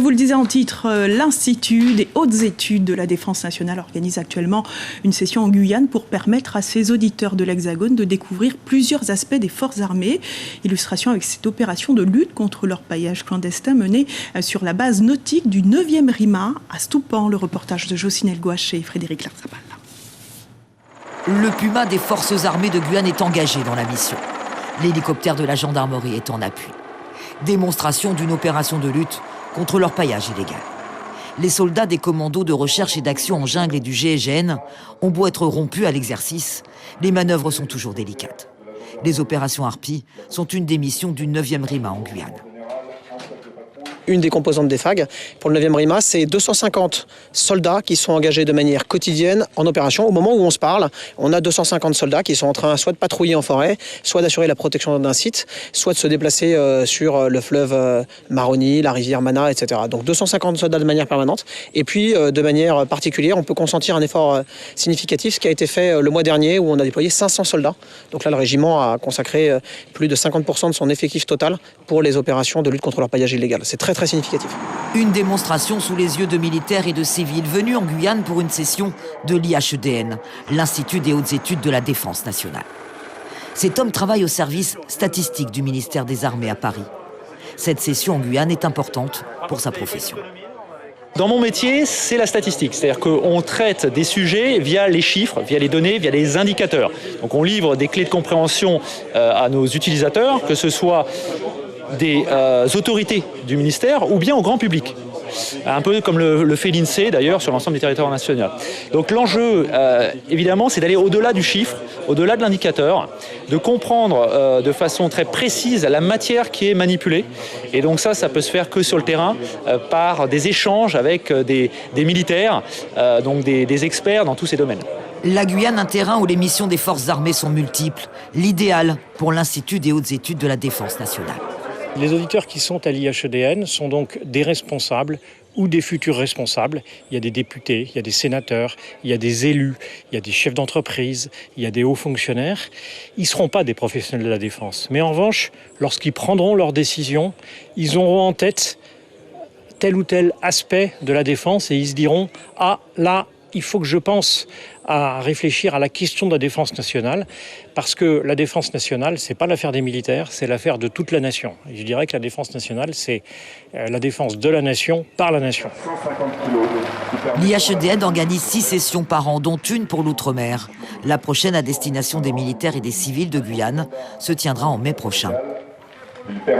vous le disais en titre, l'Institut des hautes études de la défense nationale organise actuellement une session en Guyane pour permettre à ses auditeurs de l'Hexagone de découvrir plusieurs aspects des forces armées. Illustration avec cette opération de lutte contre l'orpaillage clandestin menée sur la base nautique du 9e RIMA à Stoupan. Le reportage de Jocinel Gouache et Frédéric Larzabal. Le Puma des forces armées de Guyane est engagé dans la mission. L'hélicoptère de la gendarmerie est en appui. Démonstration d'une opération de lutte contre l'orpaillage illégal. Les soldats des commandos de recherche et d'action en jungle et du GIGN ont beau être rompus à l'exercice, les manœuvres sont toujours délicates. Les opérations Harpie sont une des missions du 9e RIMA en Guyane. Une des composantes des FAG pour le 9e RIMA, c'est 250 soldats qui sont engagés de manière quotidienne en opération. Au moment où on se parle, on a 250 soldats qui sont en train soit de patrouiller en forêt, soit d'assurer la protection d'un site, soit de se déplacer sur le fleuve Maroni, la rivière Mana, etc. Donc 250 soldats de manière permanente. Et puis de manière particulière, on peut consentir un effort significatif, ce qui a été fait le mois dernier où on a déployé 500 soldats. Donc là, le régiment a consacré plus de 50% de son effectif total pour les opérations de lutte contre l'orpaillage illégal. C'est très significatif. Une démonstration sous les yeux de militaires et de civils venus en Guyane pour une session de l'IHEDN, l'Institut des hautes études de la défense nationale. Cet homme travaille au service statistique du ministère des Armées à Paris. Cette session en Guyane est importante pour sa profession. Dans mon métier, c'est la statistique, c'est-à-dire qu'on traite des sujets via les chiffres, via les données, via les indicateurs. Donc on livre des clés de compréhension à nos utilisateurs, que ce soit des autorités du ministère ou bien au grand public. Un peu comme le fait l'INSEE d'ailleurs sur l'ensemble du territoire national. Donc l'enjeu, évidemment, c'est d'aller au-delà du chiffre, au-delà de l'indicateur, de comprendre de façon très précise la matière qui est manipulée. Et donc ça peut se faire que sur le terrain, par des échanges avec des militaires, donc des experts dans tous ces domaines. La Guyane, un terrain où les missions des forces armées sont multiples, l'idéal pour l'Institut des hautes études de la défense nationale. Les auditeurs qui sont à l'IHEDN sont donc des responsables ou des futurs responsables. Il y a des députés, il y a des sénateurs, il y a des élus, il y a des chefs d'entreprise, il y a des hauts fonctionnaires. Ils ne seront pas des professionnels de la défense. Mais en revanche, lorsqu'ils prendront leurs décisions, ils auront en tête tel ou tel aspect de la défense et ils se diront « Ah, là, il faut que je pense à réfléchir à la question de la défense nationale, parce que la défense nationale, c'est pas l'affaire des militaires, c'est l'affaire de toute la nation. Et je dirais que la défense nationale, c'est la défense de la nation par la nation. L'IHEDN organise 6 sessions par an, dont une pour l'outre-mer. La prochaine à destination des militaires et des civils de Guyane se tiendra en mai prochain.